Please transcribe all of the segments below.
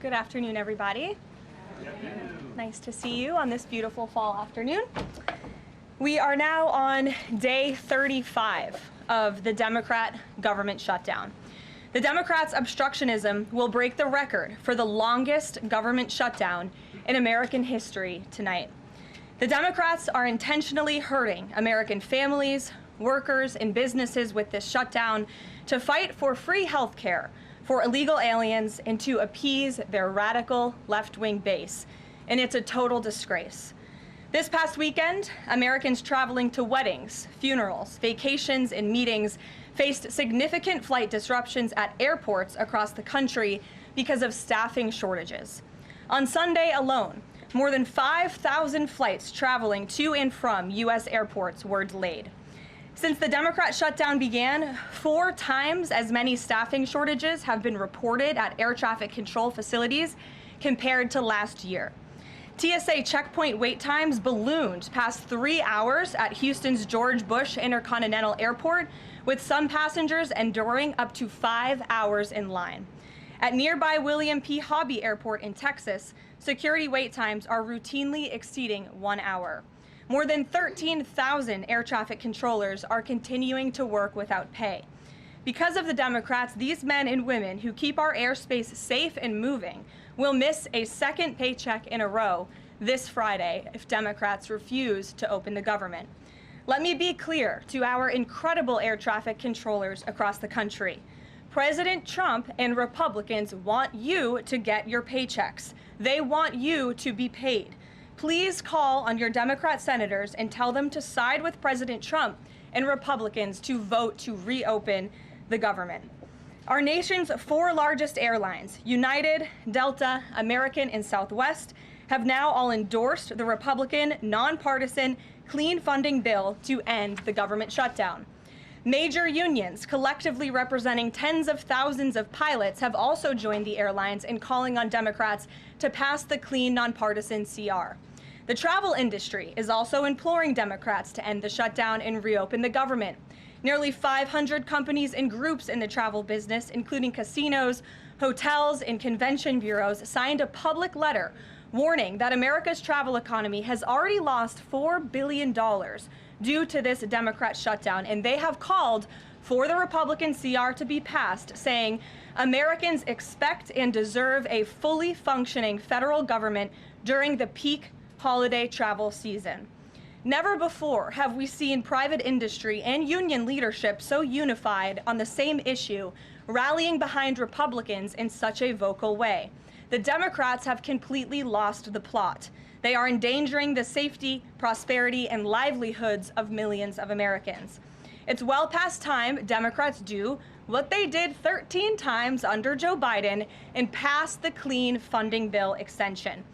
Good afternoon, everybody. Nice to see you on this beautiful fall afternoon. We are now on day 35 of the Democrat government shutdown. The Democrats' obstructionism will break the record for the longest government shutdown in American history tonight. The Democrats are intentionally hurting American families, workers, and businesses with this shutdown to fight for free health care for illegal aliens and to appease their radical left-wing base. And it's a total disgrace. This past weekend, Americans traveling to weddings, funerals, vacations, and meetings faced significant flight disruptions at airports across the country because of staffing shortages. On Sunday alone, more than 5,000 flights traveling to and from U.S. airports were delayed. Since the Democrat shutdown began, 4 times as many staffing shortages have been reported at air traffic control facilities compared to last year. TSA checkpoint wait times ballooned past 3 hours at Houston's George Bush Intercontinental Airport, with some passengers enduring up to 5 hours in line. At nearby William P. Hobby Airport in Texas, security wait times are routinely exceeding 1 hour. More than 13,000 air traffic controllers are continuing to work without pay. Because of the Democrats, these men and women who keep our airspace safe and moving will miss a second paycheck in a row this Friday if Democrats refuse to open the government. Let me be clear to our incredible air traffic controllers across the country. President Trump and Republicans want you to get your paychecks. They want you to be paid. Please call on your Democrat senators and tell them to side with President Trump and Republicans to vote to reopen the government. Our nation's 4 largest airlines, United, Delta, American, and Southwest, have now all endorsed the Republican, nonpartisan, clean funding bill to end the government shutdown. Major unions, collectively representing tens of thousands of pilots, have also joined the airlines in calling on Democrats to pass the clean, nonpartisan CR. The travel industry is also imploring Democrats to end the shutdown and reopen the government. Nearly 500 companies and groups in the travel business, including casinos, hotels, and convention bureaus, signed a public letter warning that America's travel economy has already lost $4 billion due to this Democrat shutdown, and they have called for the Republican CR to be passed, saying Americans expect and deserve a fully functioning federal government during the peak holiday travel season. Never before have we seen private industry and union leadership so unified on the same issue, rallying behind Republicans in such a vocal way. The Democrats have completely lost the plot. They are endangering the safety, prosperity, and livelihoods of millions of Americans. It's well past time Democrats do what they did 13 times under Joe Biden and pass the clean funding bill extension.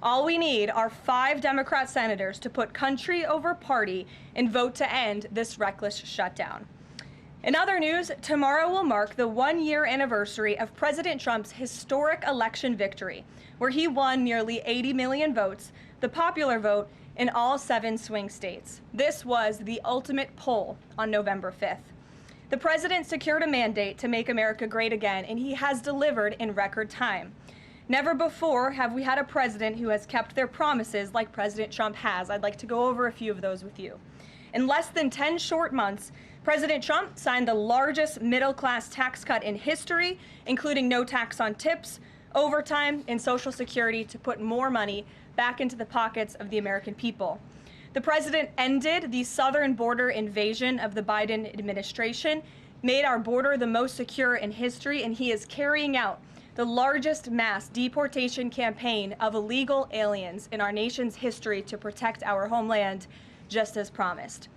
All we need are 5 Democrat senators to put country over party and vote to end this reckless shutdown. In other news, tomorrow will mark the 1-year anniversary of President Trump's historic election victory, where he won nearly 80 million votes, the popular vote, in all 7 swing states. This was the ultimate poll on November 5th. The president secured a mandate to make America great again, and he has delivered in record time. Never before have we had a president who has kept their promises like President Trump has. I'd like to go over a few of those with you. In less than 10 short months, President Trump signed the largest middle-class tax cut in history, including no tax on tips, overtime, and Social Security to put more money back into the pockets of the American people. The president ended the southern border invasion of the Biden administration, made our border the most secure in history, and he is carrying out the largest mass deportation campaign of illegal aliens in our nation's history to protect our homeland, just as promised.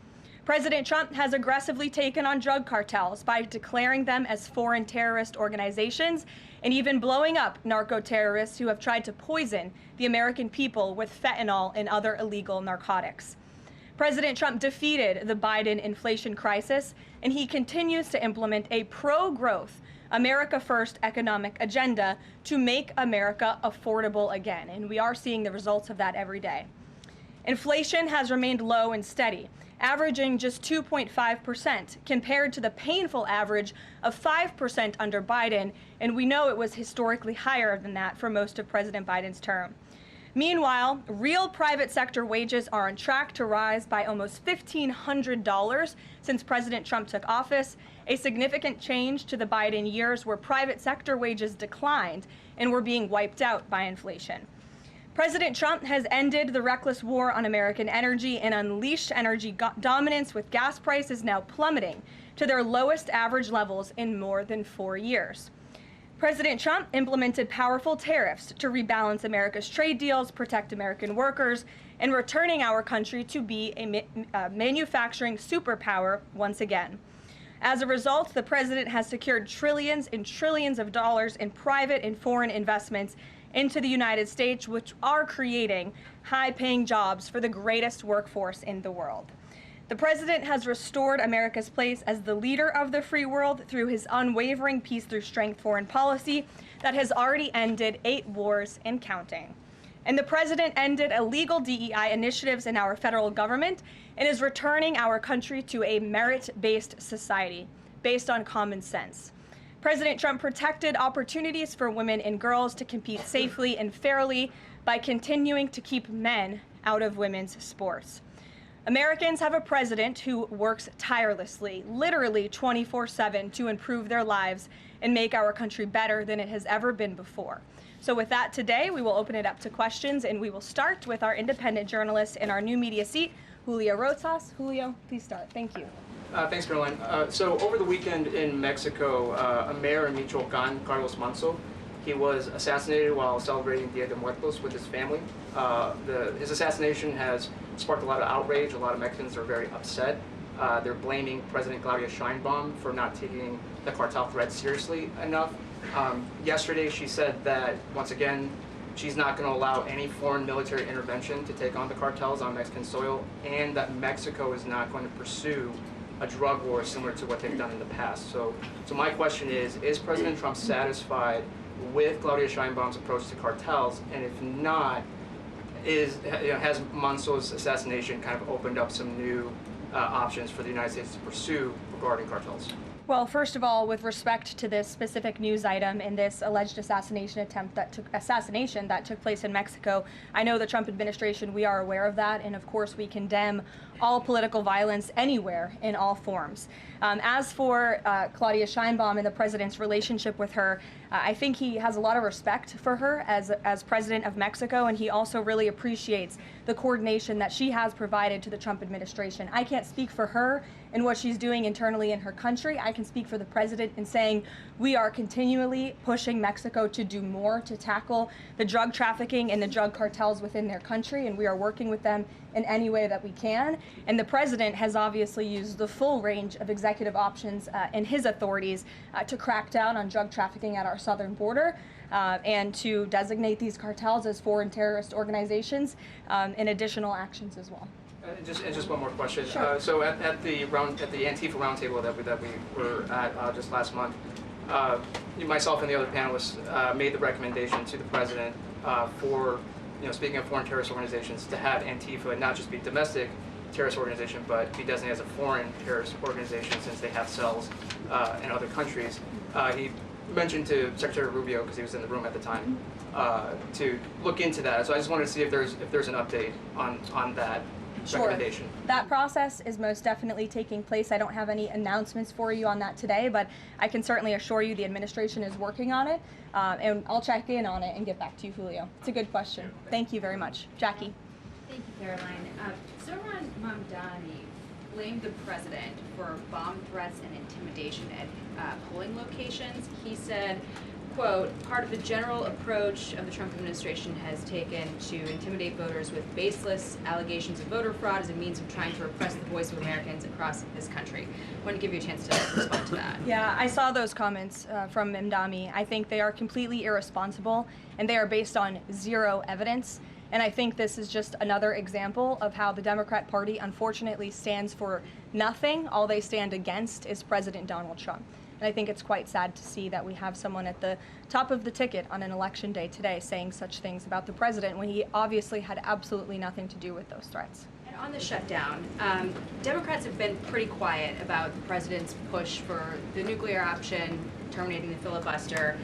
President Trump has aggressively taken on drug cartels by declaring them as foreign terrorist organizations and even blowing up narco-terrorists who have tried to poison the American people with fentanyl and other illegal narcotics. President Trump defeated the Biden inflation crisis, and he continues to implement a pro-growth, America First economic agenda to make America affordable again, and we are seeing the results of that every day. Inflation has remained low and steady, averaging just 2.5% compared to the painful average of 5% under Biden, and we know it was historically higher than that for most of President Biden's term. Meanwhile, real private sector wages are on track to rise by almost $1,500 since President Trump took office, a significant change to the Biden years where private sector wages declined and were being wiped out by inflation. President Trump has ended the reckless war on American energy and unleashed energy dominance, with gas prices now plummeting to their lowest average levels in more than 4 years. President Trump implemented powerful tariffs to rebalance America's trade deals, protect American workers, and returning our country to be a manufacturing superpower once again. As a result, the president has secured trillions and trillions of dollars in private and foreign investments into the United States, which are creating high-paying jobs for the greatest workforce in the world. The president has restored America's place as the leader of the free world through his unwavering peace through strength foreign policy that has already ended 8 wars and counting. And the president ended illegal DEI initiatives in our federal government and is returning our country to a merit-based society based on common sense. President Trump protected opportunities for women and girls to compete safely and fairly by continuing to keep men out of women's sports. Americans have a president who works tirelessly, literally 24/7, to improve their lives and make our country better than it has ever been before. So with that, today we will open it up to questions, and we will start with our independent journalist in our new media seat, Julio Rosas. Julio, please start. Thank you. Thanks, Caroline. So over the weekend in Mexico, a mayor in Michoacan, Carlos Manzo, he was assassinated while celebrating Dia de Muertos with his family. His assassination has sparked a lot of outrage. A lot of Mexicans are very upset. They're blaming President Claudia Sheinbaum for not taking the cartel threat seriously enough. Yesterday, she said that, once again, she's not going to allow any foreign military intervention to take on the cartels on Mexican soil, and that Mexico is not going to pursue a drug war similar to what they've done in the past. So my question is President Trump satisfied with Claudia Sheinbaum's approach to cartels? And if not, has Manzo's assassination kind of opened up some new options for the United States to pursue regarding cartels? Well, first of all, with respect to this specific news item and this alleged assassination that took place in Mexico, I know the Trump administration, we are aware of that, and of course we condemn all political violence anywhere in all forms. As for Claudia Sheinbaum and the president's relationship with her, I think he has a lot of respect for her as president of Mexico, and he also really appreciates the coordination that she has provided to the Trump administration. I can't speak for her and what she's doing internally in her country. I can speak for the president in saying we are continually pushing Mexico to do more to tackle the drug trafficking and the drug cartels within their country, and we are working with them in any way that we can. And the president has obviously used the full range of executive options in his authorities to crack down on drug trafficking at our southern border and to designate these cartels as foreign terrorist organizations and additional actions as well. Just one more question. Sure. So at the Antifa roundtable that we were at just last month, myself and the other panelists made the recommendation to the president for, speaking of foreign terrorist organizations, to have Antifa not just be domestic terrorist organization, but be designated as a foreign terrorist organization since they have cells in other countries. He mentioned to Secretary Rubio, because he was in the room at the time, to look into that. So I just wanted to see if there's an update on that. Sure. That process is most definitely taking place. I don't have any announcements for you on that today, but I can certainly assure you the administration is working on it, and I'll check in on it and get back to you, Julio. It's a good question. Thank you very much. Jackie. Thank you, Caroline. Zoran Mamdani blamed the president for bomb threats and intimidation at polling locations. He said, quote, part of the general approach of the Trump administration has taken to intimidate voters with baseless allegations of voter fraud as a means of trying to repress the voice of Americans across this country. I want to give you a chance to respond to that. Yeah, I saw those comments from Mamdani. I think they are completely irresponsible, and they are based on zero evidence. And I think this is just another example of how the Democrat Party unfortunately stands for nothing. All they stand against is President Donald Trump. And I think it's quite sad to see that we have someone at the top of the ticket on an election day today saying such things about the president when he obviously had absolutely nothing to do with those threats. And on the shutdown, Democrats have been pretty quiet about the president's push for the nuclear option, terminating the filibuster.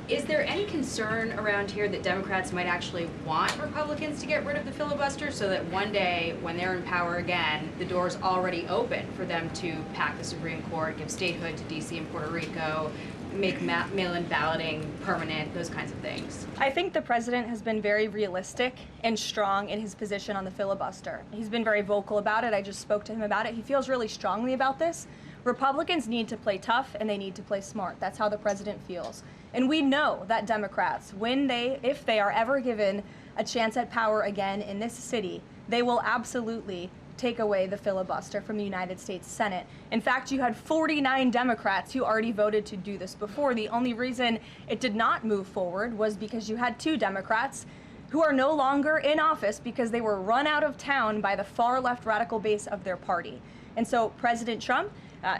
Is there any concern around here that Democrats might actually want Republicans to get rid of the filibuster so that one day, when they're in power again, the door's already open for them to pack the Supreme Court, give statehood to D.C. and Puerto Rico, make mail-in balloting permanent, those kinds of things? I think the president has been very realistic and strong in his position on the filibuster. He's been very vocal about it. I just spoke to him about it. He feels really strongly about this. Republicans need to play tough and they need to play smart. That's how the president feels. And we know that Democrats, if they are ever given a chance at power again in this city, they will absolutely take away the filibuster from the United States Senate. In fact, you had 49 Democrats who already voted to do this before. The only reason it did not move forward was because you had 2 Democrats who are no longer in office because they were run out of town by the far left radical base of their party. And so President Trump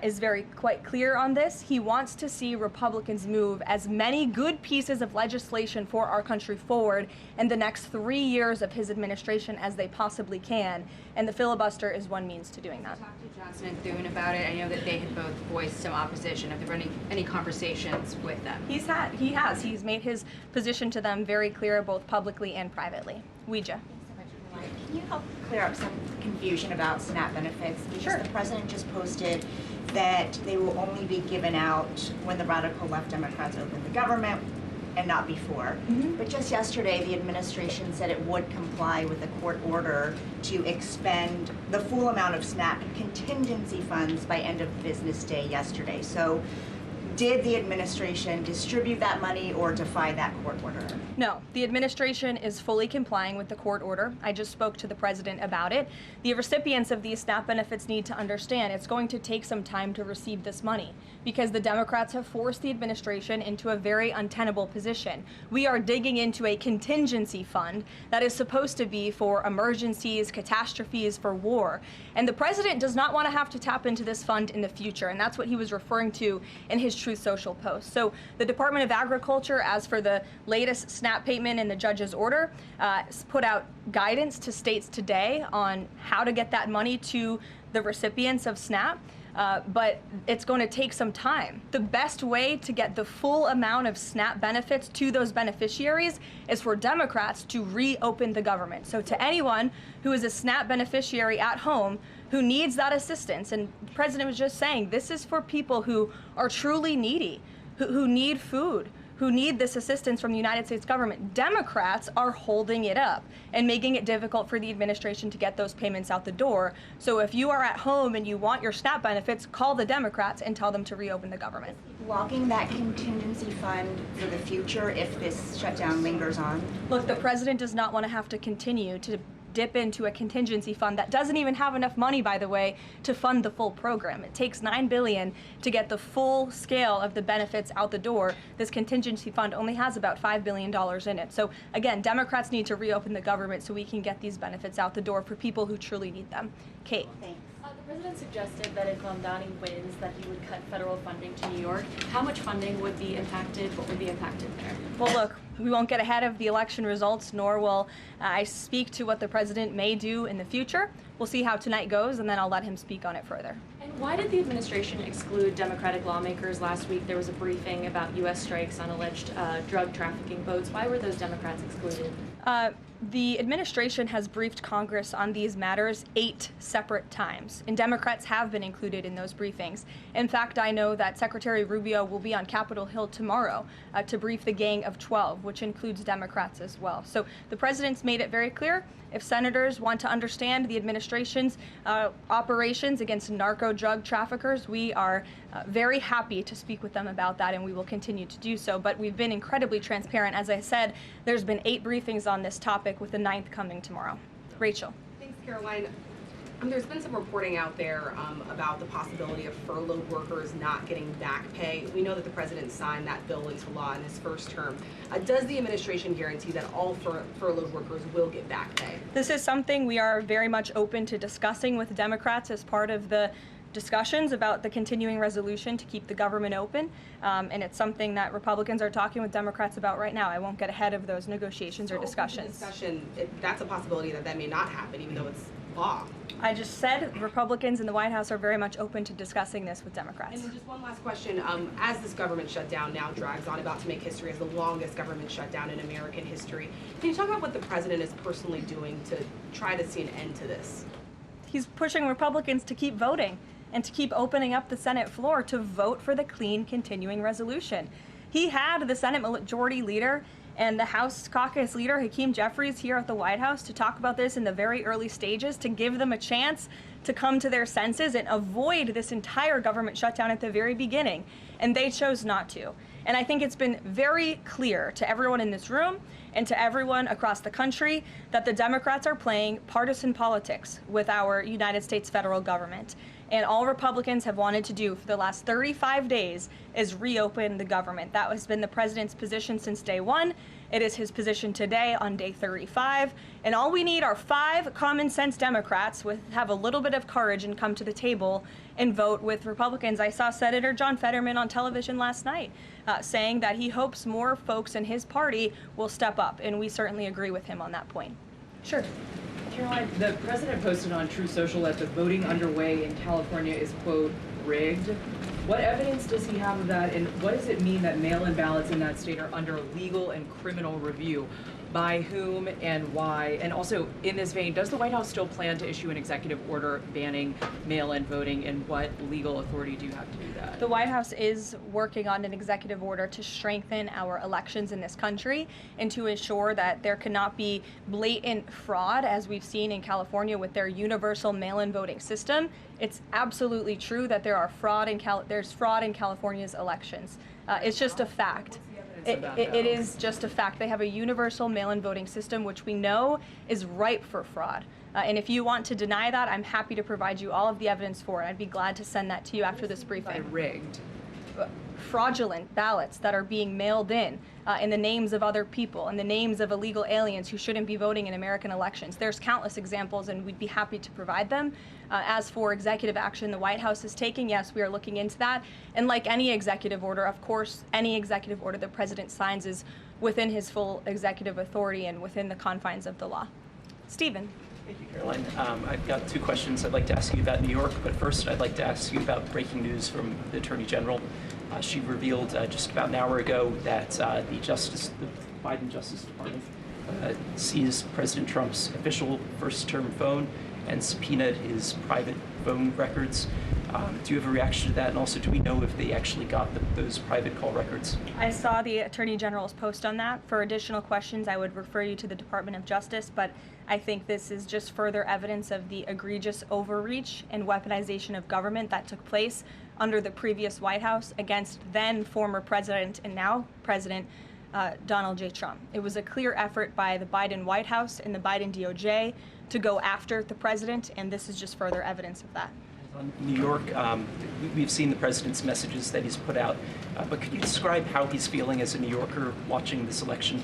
is quite clear on this. He wants to see Republicans move as many good pieces of legislation for our country forward in the next 3 years of his administration as they possibly can. And the filibuster is one means to doing that. You talked to Johnson and Thune about it. I know that they had both voiced some opposition. Have there been any conversations with them? He has. He's made his position to them very clear, both publicly and privately. Ouija. Can you help clear up some confusion about SNAP benefits? Because Sure. the president just posted that they will only be given out when the radical left Democrats open the government and not before. Mm-hmm. But just yesterday, the administration said it would comply with a court order to expend the full amount of SNAP contingency funds by end of business day yesterday. So did the administration distribute that money or defy that court order? No, the administration is fully complying with the court order. I just spoke to the president about it. The recipients of these SNAP benefits need to understand it's going to take some time to receive this money because the Democrats have forced the administration into a very untenable position. We are digging into a contingency fund that is supposed to be for emergencies, catastrophes, for war. And the president does not want to have to tap into this fund in the future, and that's what he was referring to in his Truth Social post. So the Department of Agriculture, as for the latest SNAP payment in the judge's order, put out guidance to states today on how to get that money to the recipients of SNAP. But it's going to take some time. The best way to get the full amount of SNAP benefits to those beneficiaries is for Democrats to reopen the government. So to anyone who is a SNAP beneficiary at home who needs that assistance, and the president was just saying, this is for people who are truly needy, who need food, who need this assistance from the United States government. Democrats are holding it up and making it difficult for the administration to get those payments out the door. So if you are at home and you want your SNAP benefits, call the Democrats and tell them to reopen the government. Blocking that contingency fund for the future if this shutdown lingers on? Look, the president does not want to have to continue to dip into a contingency fund that doesn't even have enough money, by the way, to fund the full program. It takes $9 billion to get the full scale of the benefits out the door. This contingency fund only has about $5 billion in it. So again, Democrats need to reopen the government so we can get these benefits out the door for people who truly need them. Kate. Thanks. The president suggested that if Mamdani wins, that he would cut federal funding to New York. How much funding would be impacted? What would be impacted there? Well, look, we won't get ahead of the election results, nor will I speak to what the president may do in the future. We'll see how tonight goes, and then I'll let him speak on it further. And why did the administration exclude Democratic lawmakers last week? There was a briefing about U.S. strikes on alleged drug trafficking boats. Why were those Democrats excluded? The administration has briefed Congress on these matters 8 separate times, and Democrats have been included in those briefings. In fact, I know that Secretary Rubio will be on Capitol Hill tomorrow to brief the Gang of 12, which includes Democrats as well. So the president's made it very clear, if senators want to understand the administration's operations against narco drug traffickers, we are very happy to speak with them about that, and we will continue to do so. But we've been incredibly transparent. As I said, there's been 8 briefings on this topic, with the 9th coming tomorrow. Rachel. Thanks, Caroline. There's been some reporting out there about the possibility of furloughed workers not getting back pay. We know that the president signed that bill into law in his first term. Does the administration guarantee that all furloughed workers will get back pay? This is something we are very much open to discussing with Democrats as part of the discussions about the continuing resolution to keep the government open, and it's something that Republicans are talking with Democrats about right now. I won't get ahead of those negotiations or discussions. That's a possibility that may not happen, even though it's law. I just said Republicans in the White House are very much open to discussing this with Democrats. And then just one last question. As this government shutdown now drags on, about to make history as the longest government shutdown in American history, can you talk about what the president is personally doing to try to see an end to this? He's pushing Republicans to keep voting and to keep opening up the Senate floor to vote for the clean continuing resolution. He had the Senate Majority Leader and the House Caucus Leader, Hakeem Jeffries, here at the White House to talk about this in the very early stages, to give them a chance to come to their senses and avoid this entire government shutdown at the very beginning. And they chose not to. And I think it's been very clear to everyone in this room and to everyone across the country that the Democrats are playing partisan politics with our United States federal government. And all Republicans have wanted to do for the last 35 days is reopen the government. That has been the president's position since day one. It is his position today on day 35. And all we need are 5 common sense Democrats with have a little bit of courage and come to the table and vote with Republicans. I saw Senator John Fetterman on television last night saying that he hopes more folks in his party will step up. And we certainly agree with him on that point. Sure. Karoline, the president posted on True Social that the voting underway in California is, quote, rigged. What evidence does he have of that, and what does it mean that mail-in ballots in that state are under legal and criminal review? By whom and why? And also, in this vein, does the White House still plan to issue an executive order banning mail-in voting, and what legal authority do you have to do that? The White House is working on an executive order to strengthen our elections in this country and to ensure that there cannot be blatant fraud, as we've seen in California with their universal mail-in voting system. It's absolutely true that there's fraud in California's elections. It's just a fact. It is just a fact. They have a universal mail-in voting system, which we know is ripe for fraud. And if you want to deny that, I'm happy to provide you all of the evidence for it. I'd be glad to send that to you after this briefing. Rigged. Fraudulent ballots that are being mailed in the names of other people, in the names of illegal aliens who shouldn't be voting in American elections. There's countless examples, and we'd be happy to provide them. As for executive action the White House is taking, yes, we are looking into that. And like any executive order, of course, any executive order the president signs is within his full executive authority and within the confines of the law. Stephen. Thank you, Caroline. I've got 2 questions I'd like to ask you about New York, but first I'd like to ask you about breaking news from the Attorney General. She revealed just about an hour ago that the Biden Justice Department seized President Trump's official first-term phone and subpoenaed his private phone records. Do you have a reaction to that? And also, do we know if they actually got those private call records? I saw the Attorney General's post on that. For additional questions, I would refer you to the Department of Justice, but I think this is just further evidence of the egregious overreach and weaponization of government that took place under the previous White House against then former President and now President Donald J. Trump. It was a clear effort by the Biden White House and the Biden DOJ to go after the president, and this is just further evidence of that. On New York, we've seen the president's messages that he's put out, but could you describe how he's feeling as a New Yorker watching this election?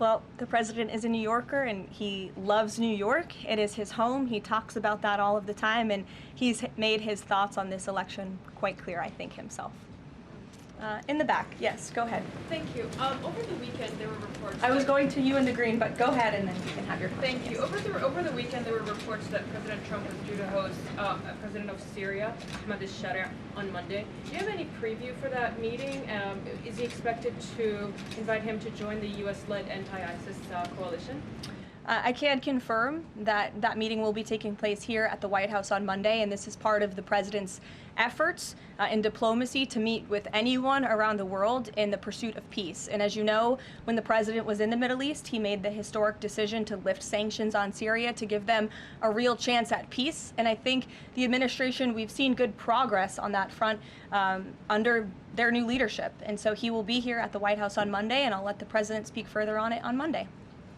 Well, the president is a New Yorker and he loves New York. It is his home. He talks about that all of the time, and he's made his thoughts on this election quite clear, I think, himself. In the back, yes, go ahead. Thank you. Over the weekend, there were reports. I was going to you in the green, but go ahead and then you can have your question. Thank you. Over the weekend, there were reports that President Trump was due to host President of Syria, Ahmad al-Sharia, on Monday. Do you have any preview for that meeting? Is he expected to invite him to join the U.S.-led anti-ISIS coalition? I can confirm that that meeting will be taking place here at the White House on Monday, and this is part of the president's efforts in diplomacy to meet with anyone around the world in the pursuit of peace. And as you know, when the president was in the Middle East, he made the historic decision to lift sanctions on Syria to give them a real chance at peace. And I think the administration, we've seen good progress on that front under their new leadership. And so he will be here at the White House on Monday, and I'll let the president speak further on it on Monday.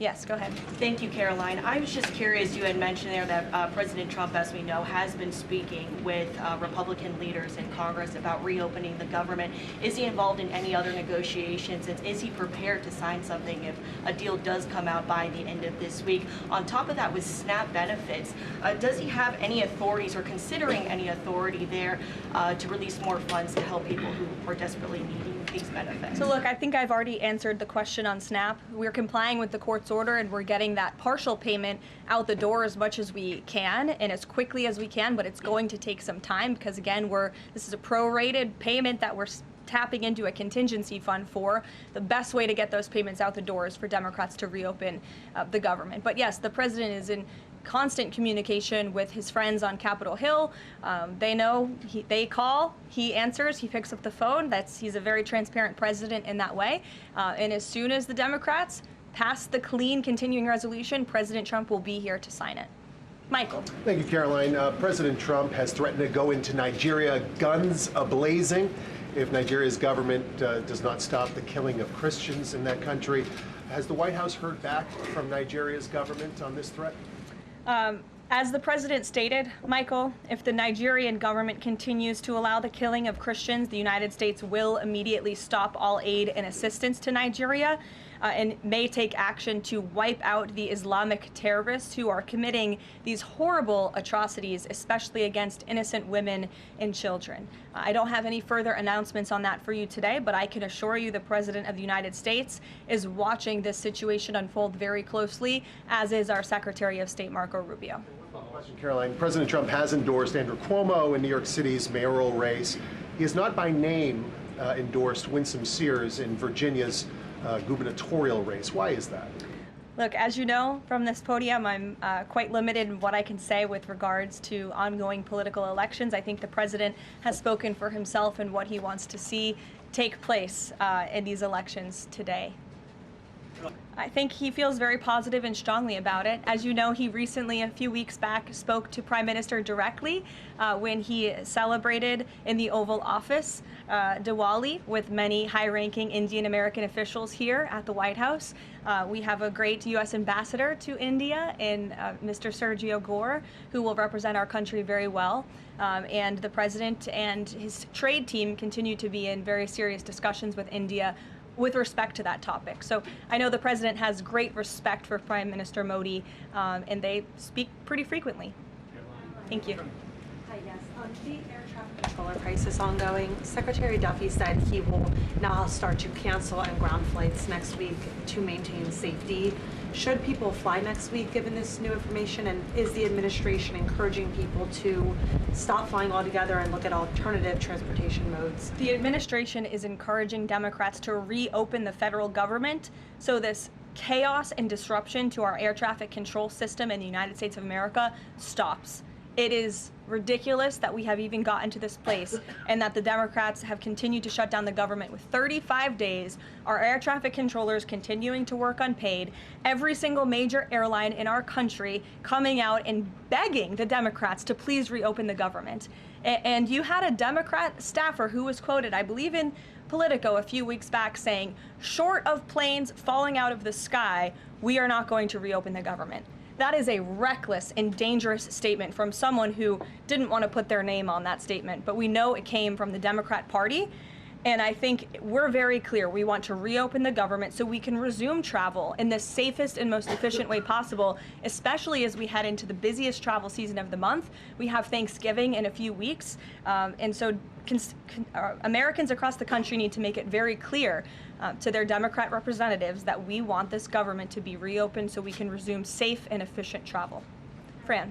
Yes, go ahead. Thank you, Caroline. I was just curious, you had mentioned there that President Trump, as we know, has been speaking with Republican leaders in Congress about reopening the government. Is he involved in any other negotiations, and is he prepared to sign something if a deal does come out by the end of this week? On top of that, with SNAP benefits, does he have any authorities or considering any authority there to release more funds to help people who are desperately needing these benefits? So look, I think I've already answered the question on SNAP. We're complying with the court's order, and we're getting that partial payment out the door as much as we can and as quickly as we can, but it's going to take some time because, again, this is a prorated payment that we're tapping into a contingency fund for. The best way to get those payments out the door is for Democrats to reopen the government. But yes, the president is in constant communication with his friends on Capitol Hill. They know, they call, he answers, he picks up the phone. He's a very transparent president in that way. And as soon as the Democrats pass the clean continuing resolution, President Trump will be here to sign it. Michael. Thank you, Caroline. President Trump has threatened to go into Nigeria guns ablazing if Nigeria's government does not stop the killing of Christians in that country. Has the White House heard back from Nigeria's government on this threat? As the president stated, Michael, if the Nigerian government continues to allow the killing of Christians, the United States will immediately stop all aid and assistance to Nigeria and may take action to wipe out the Islamic terrorists who are committing these horrible atrocities, especially against innocent women and children. I don't have any further announcements on that for you today, but I can assure you the President of the United States is watching this situation unfold very closely, as is our Secretary of State, Marco Rubio. Caroline, President Trump has endorsed Andrew Cuomo in New York City's mayoral race. He has not by name endorsed Winsome Sears in Virginia's gubernatorial race. Why is that? Look, as you know from this podium, I'm quite limited in what I can say with regards to ongoing political elections. I think the president has spoken for himself and what he wants to see take place in these elections today. I think he feels very positive and strongly about it. As you know, he recently, a few weeks back, spoke to Prime Minister directly when he celebrated in the Oval Office Diwali with many high-ranking Indian American officials here at the White House. We have a great U.S. ambassador to India in Mr. Sergio Gore, who will represent our country very well. And the president and his trade team continue to be in very serious discussions with India with respect to that topic. So I know the president has great respect for Prime Minister Modi, and they speak pretty frequently. Thank you. Hi, yes. The air traffic controller crisis ongoing. Secretary Duffy said he will now start to cancel and ground flights next week to maintain safety. Should people fly next week given this new information, and is the administration encouraging people to stop flying altogether and look at alternative transportation modes? The administration is encouraging Democrats to reopen the federal government so this chaos and disruption to our air traffic control system in the United States of America stops. It is ridiculous that we have even gotten to this place and that the Democrats have continued to shut down the government with 35 days, our air traffic controllers continuing to work unpaid, every single major airline in our country coming out and begging the Democrats to please reopen the government. And you had a Democrat staffer who was quoted, I believe in Politico a few weeks back, saying, short of planes falling out of the sky, we are not going to reopen the government. That is a reckless and dangerous statement from someone who didn't want to put their name on that statement, but we know it came from the Democrat Party. And I think we're very clear. We want to reopen the government so we can resume travel in the safest and most efficient way possible, especially as we head into the busiest travel season of the month. We have Thanksgiving in a few weeks. And so Americans across the country need to make it very clear to their Democrat representatives that we want this government to be reopened so we can resume safe and efficient travel. Fran.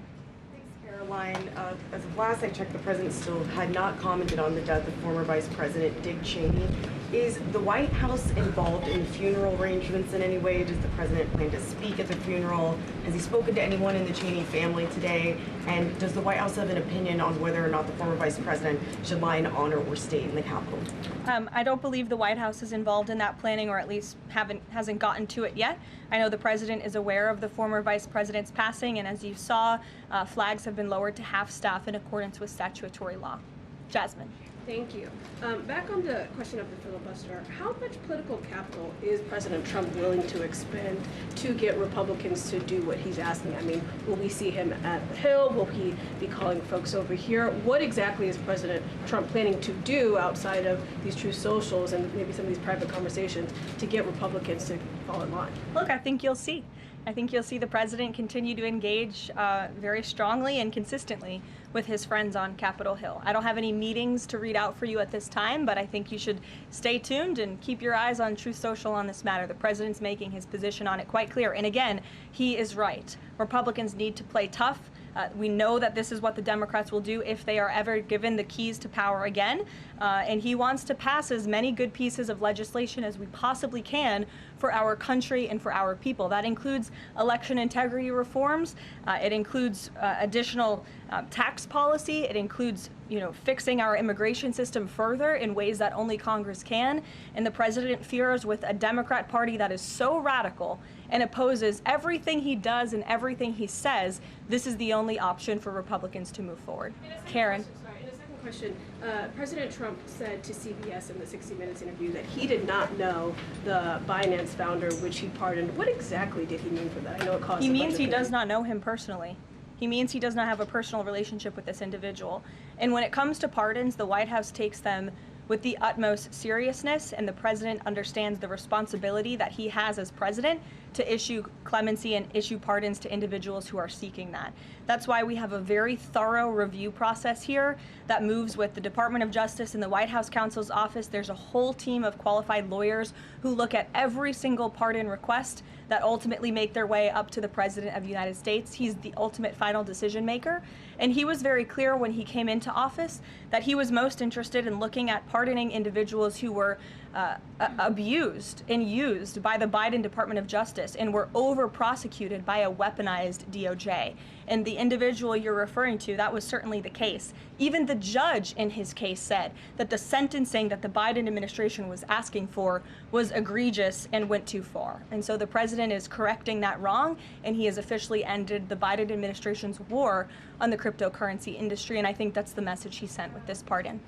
Caroline, as of last I checked, the president still had not commented on the death of former Vice President Dick Cheney. Is the White House involved in funeral arrangements in any way? Does the president plan to speak at the funeral? Has he spoken to anyone in the Cheney family today? And does the White House have an opinion on whether or not the former vice president should lie in honor or stay in the Capitol? I don't believe the White House is involved in that planning, or at least hasn't gotten to it yet. I know the president is aware of the former vice president's passing, and as you saw, flags have been lowered to half staff in accordance with statutory law. Jasmine. Thank you. Back on the question of the filibuster, how much political capital is President Trump willing to expend to get Republicans to do what he's asking? I mean, will we see him at the Hill? Will he be calling folks over here? What exactly is President Trump planning to do outside of these true socials and maybe some of these private conversations to get Republicans to fall in line? Look, I think you'll see. I think you'll see the president continue to engage very strongly and consistently with his friends on Capitol Hill. I don't have any meetings to read out for you at this time, but I think you should stay tuned and keep your eyes on Truth Social on this matter. The president's making his position on it quite clear. And again, he is right. Republicans need to play tough. We know that this is what the Democrats will do if they are ever given the keys to power again. And he wants to pass as many good pieces of legislation as we possibly can for our country and for our people. That includes election integrity reforms. It includes additional tax policy. It includes, fixing our immigration system further in ways that only Congress can. And the president fears with a Democrat Party that is so radical and opposes everything he does and everything he says, this is the only option for Republicans to move forward. Karen. In a second question, President Trump said to CBS in the 60 Minutes interview that he did not know the Binance founder, which he pardoned. What exactly did he mean for that? I know it caused. He means he does not know him personally. He means he does not have a personal relationship with this individual. And when it comes to pardons, the White House takes them with the utmost seriousness, and the president understands the responsibility that he has as president to issue clemency and issue pardons to individuals who are seeking that. That's why we have a very thorough review process here that moves with the Department of Justice and the White House counsel's office. There's a whole team of qualified lawyers who look at every single pardon request that ultimately make their way up to the President of the United States. He's the ultimate final decision maker. And he was very clear when he came into office that he was most interested in looking at pardoning individuals who were abused and used by the Biden Department of Justice and were over-prosecuted by a weaponized DOJ. And the individual you're referring to, that was certainly the case. Even the judge in his case said that the sentencing that the Biden administration was asking for was egregious and went too far. And so the president is correcting that wrong, and he has officially ended the Biden administration's war on the cryptocurrency industry, and I think that's the message he sent with this pardon.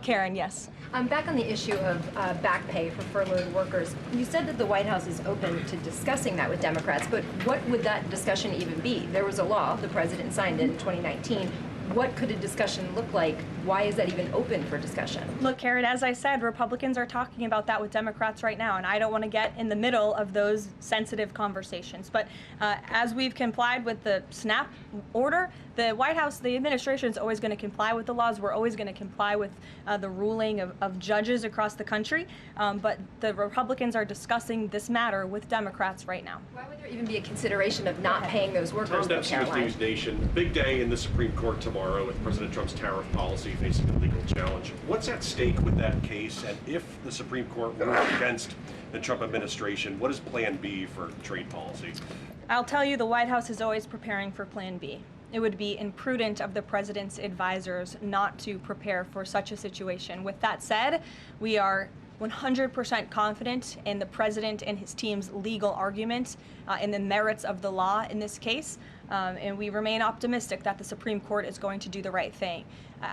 Karen, yes. Back on the issue of back pay for furloughed workers, you said that the White House is open to discussing that with Democrats, but what would that discussion even be? There was a law, the president signed it in 2019. What could a discussion look like? Why is that even open for discussion? Look, Karen, as I said, Republicans are talking about that with Democrats right now, and I don't want to get in the middle of those sensitive conversations. But as we've complied with the SNAP order, the White House, the administration is always going to comply with the laws. We're always going to comply with the ruling of judges across the country. But the Republicans are discussing this matter with Democrats right now. Why would there even be a consideration of not paying those workers? Tom Dempsey with News Nation. Big day in the Supreme Court tomorrow with President Trump's tariff policy facing a legal challenge. What's at stake with that case? And if the Supreme Court rules against the Trump administration, what is Plan B for trade policy? I'll tell you, the White House is always preparing for Plan B. It would be imprudent of the president's advisors not to prepare for such a situation. With that said, we are 100% confident in the president and his team's legal argument in the merits of the law in this case, and we remain optimistic that the Supreme Court is going to do the right thing.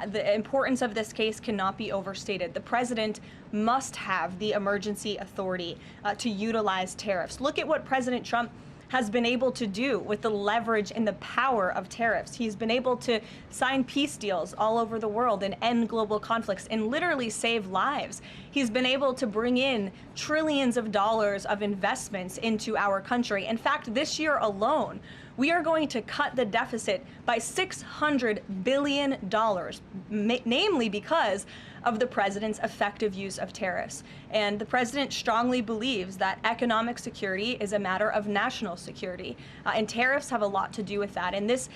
The importance of this case cannot be overstated. The president must have the emergency authority to utilize tariffs. Look at what President Trump has been able to do with the leverage and the power of tariffs. He's been able to sign peace deals all over the world and end global conflicts and literally save lives. He's been able to bring in trillions of dollars of investments into our country. In fact, this year alone, we are going to cut the deficit by $600 billion, namely because of the president's effective use of tariffs. And the president strongly believes that economic security is a matter of national security, and tariffs have a lot to do with that. And this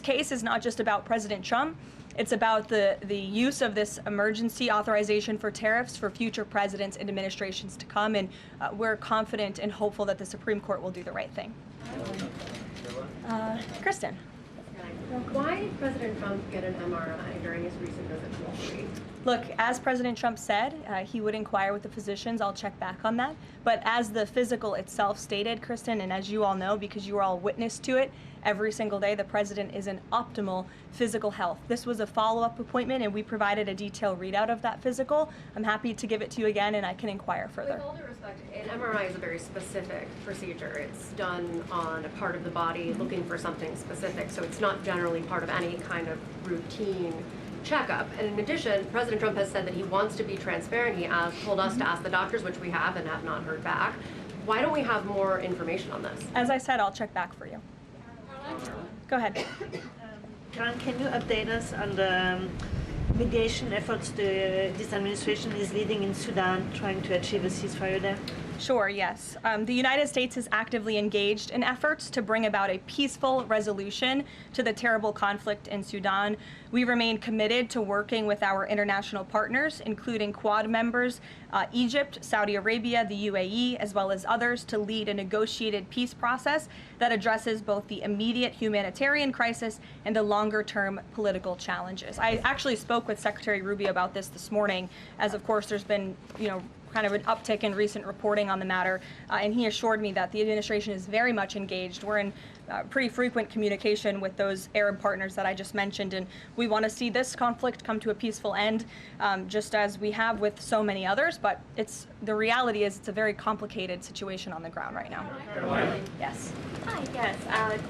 case is not just about President Trump. It's about the use of this emergency authorization for tariffs for future presidents and administrations to come, and we're confident and hopeful that the Supreme Court will do the right thing. Kristen. Why did President Trump get an MRI during his recent visit to Wall Street? Look, as President Trump said, he would inquire with the physicians. I'll check back on that. But as the physical itself stated, Kristen, and as you all know, because you are all witness to it, every single day the president is in optimal physical health. This was a follow-up appointment, and we provided a detailed readout of that physical. I'm happy to give it to you again, and I can inquire further. With all due respect, an MRI is a very specific procedure. It's done on a part of the body looking for something specific, so it's not generally part of any kind of routine checkup. And in addition, President Trump has said that he wants to be transparent. He told us to ask the doctors, which we have and have not heard back. Why don't we have more information on this? As I said, I'll check back for you. Go ahead. Caroline, can you update us on the mediation efforts this administration is leading in Sudan, trying to achieve a ceasefire there? Sure, yes. The United States is actively engaged in efforts to bring about a peaceful resolution to the terrible conflict in Sudan. We remain committed to working with our international partners, including Quad members, Egypt, Saudi Arabia, the UAE, as well as others, to lead a negotiated peace process that addresses both the immediate humanitarian crisis and the longer-term political challenges. I actually spoke with Secretary Rubio about this morning, as of course there's been, kind of an uptick in recent reporting on the matter, and he assured me that the administration is very much engaged. We're in pretty frequent communication with those Arab partners that I just mentioned, and we want to see this conflict come to a peaceful end, just as we have with so many others, but the reality is it's a very complicated situation on the ground right now. Yes. Hi, yes.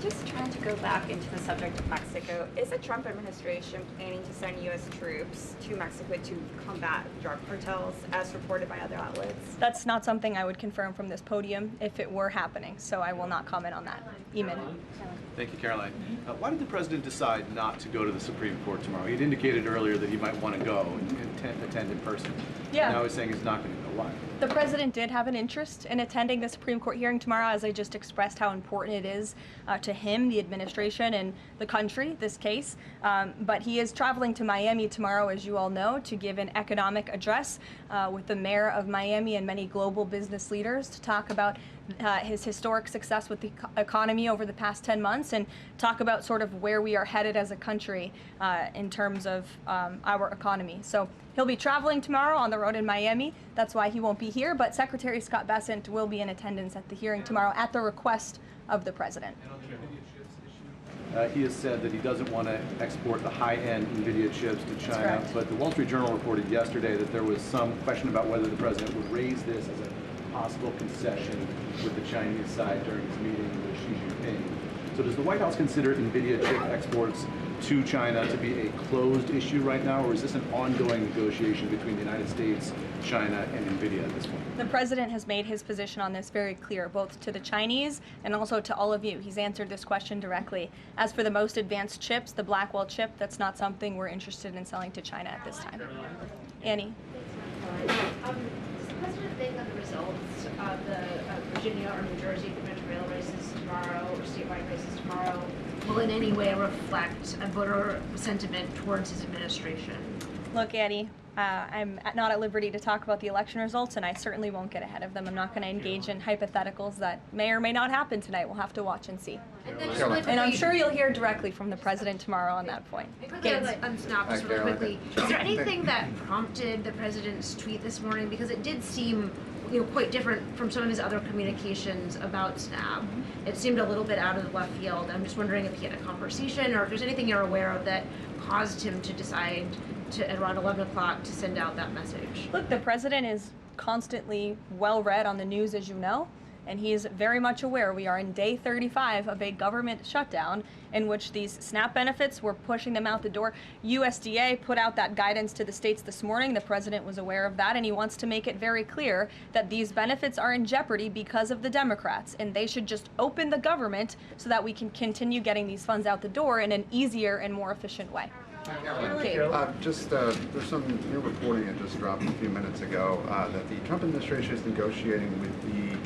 Just trying to go back into the subject of Mexico. Is the Trump administration planning to send U.S. troops to Mexico to combat drug cartels, as reported by other outlets? That's not something I would confirm from this podium if it were happening, so I will not comment on that. Eamon. Thank you, Caroline. Why did the president decide not to go to the Supreme Court tomorrow? He'd indicated earlier that he might want to go and attend in person. Yeah. Now he's saying he's not going to go. Why? The president did have an interest in attending the Supreme Court hearing tomorrow, as I just expressed how important it is to him, the administration, and the country, this case. But he is traveling to Miami tomorrow, as you all know, to give an economic address with the mayor of Miami and many global business leaders to talk about his historic success with the economy over the past 10 months and talk about sort of where we are headed as a country in terms of our economy. So he'll be traveling tomorrow on the road in Miami. That's why he won't be here, but Secretary Scott Bessent will be in attendance at the hearing tomorrow at the request of the president. He has said that he doesn't want to export the high-end NVIDIA chips to China, correct. but the Wall Street Journal reported yesterday that there was some question about whether the president would raise this as a possible concession with the Chinese side during his meeting with Xi Jinping. So does the White House consider NVIDIA chip exports to China to be a closed issue right now, or is this an ongoing negotiation between the United States, China, and NVIDIA at this point? The president has made his position on this very clear, both to the Chinese and also to all of you. He's answered this question directly. As for the most advanced chips, the Blackwell chip, that's not something we're interested in selling to China at this time. Annie. Does the president think that the results of the Virginia or New Jersey gubernatorial races tomorrow, or statewide races tomorrow, will in any way reflect a voter sentiment towards his administration? Look, Annie, I'm not at liberty to talk about the election results, and I certainly won't get ahead of them. I'm not going to engage in hypotheticals that may or may not happen tonight. We'll have to watch and see. And I'm sure you'll hear directly from the president tomorrow on that point. Quickly on Snap, just really quickly, is there anything that prompted the president's tweet this morning? Because it did seem quite different from some of his other communications about Snap. It seemed a little bit out of the left field. I'm just wondering if he had a conversation or if there's anything you're aware of that caused him to decide to, at around 11 o'clock, to send out that message. Look, the president is constantly well read on the news, as you know, and he is very much aware we are in day 35 of a government shutdown in which these SNAP benefits, we're pushing them out the door. USDA put out that guidance to the states this morning. The president was aware of that, and he wants to make it very clear that these benefits are in jeopardy because of the Democrats, and they should just open the government so that we can continue getting these funds out the door in an easier and more efficient way. There's some new reporting that just dropped a few minutes ago that the Trump administration is negotiating with the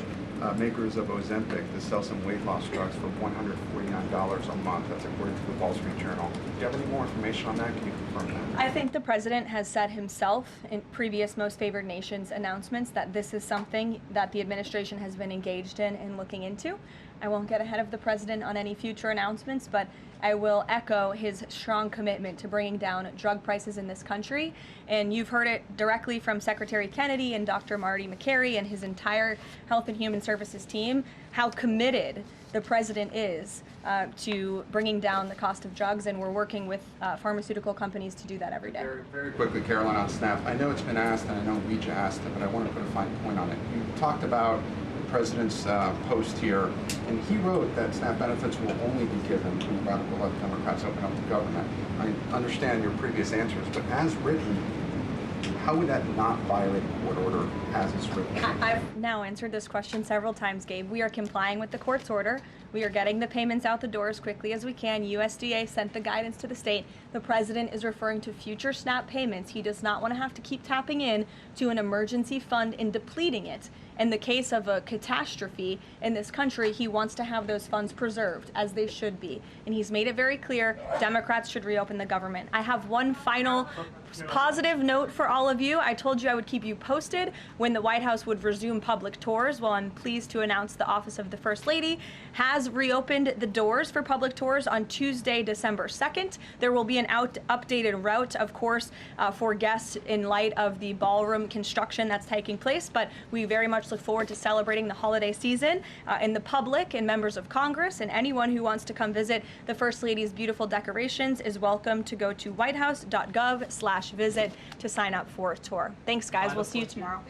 makers of Ozempic to sell some weight loss drugs for $149 a month. That's according to the Wall Street Journal. Do you have any more information on that? Can you confirm that? I think the president has said himself in previous Most Favored Nations announcements that this is something that the administration has been engaged in and looking into. I won't get ahead of the president on any future announcements, but I will echo his strong commitment to bringing down drug prices in this country. And you've heard it directly from Secretary Kennedy and Dr. Marty McCary and his entire Health and Human Services team, how committed the president is to bringing down the cost of drugs, and we're working with pharmaceutical companies to do that every day. Very quickly, Caroline, on SNAP. I know it's been asked, and I know we just asked it, but I want to put a fine point on it. You talked about the president's post here, and he wrote that SNAP benefits will only be given when radical left Democrats open up the government. I understand your previous answers, but as written, how would that not violate a court order as it's written? I've now answered this question several times, Gabe. We are complying with the court's order. We are getting the payments out the door as quickly as we can. USDA sent the guidance to the state. The president is referring to future SNAP payments. He does not want to have to keep tapping in to an emergency fund and depleting it. In the case of a catastrophe in this country, he wants to have those funds preserved, as they should be. And he's made it very clear Democrats should reopen the government. I have one final positive note for all of you. I told you I would keep you posted when the White House would resume public tours. Well, I'm pleased to announce the Office of the First Lady has reopened the doors for public tours on Tuesday, December 2nd. There will be an updated route, of course, for guests in light of the ballroom construction that's taking place, but we very much look forward to celebrating the holiday season. And the public and members of Congress and anyone who wants to come visit the First Lady's beautiful decorations is welcome to go to whitehouse.gov/visit to sign up for a tour. Thanks, guys. We'll see you tomorrow.